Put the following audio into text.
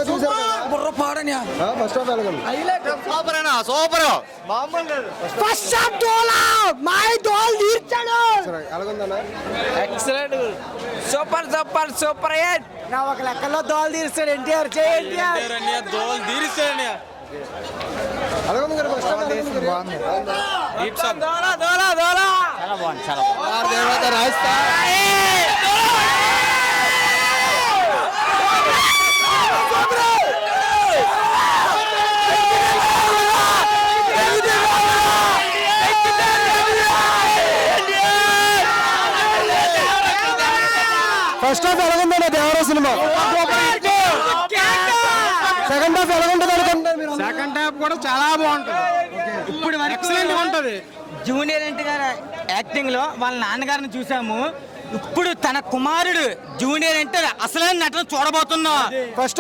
Cinema చూసారు బుర్ర పాడని ఫస్ట్ హాఫ్ ఎలాగుంది? సూపర్ ఫస్ట్ హాఫ్ దోలా మై దోల్ తీర్చాడు. సరే, ఎలాగుందన్న? Excellent, super super super hit. నా ఒక లెక్కలో దోల్ తీర్చాడు ఎన్టీఆర్. చేయండి ఎలాగుంది గారు? ఫస్ట్ హాఫ్ ఎలాగుంది గారు? దోలా దోలా దోలా చాలా బాగుంది, చాలా బాగుంది. ఫస్ట్ హాఫ్ ఎలాగుందన్న దేవరా సినిమా? సెకండ్ హాఫ్ ఎలాగుంటుంది అనుకుంటారు మీరు? సెకండ్ హాఫ్ కూడా చాలా బాగుంటుంది. ఇప్పుడు ఎక్సలెంట్ ఉంటది. జూనియర్ ఎన్టీఆర్ యాక్టింగ్ లో వాళ్ళ నాన్నగారిని చూసాము. ఇప్పుడు తన కుమారుడు జూనియర్ ఎన్టీఆర్ అసలైన నటన చూడబోతున్నాం. ఫస్ట్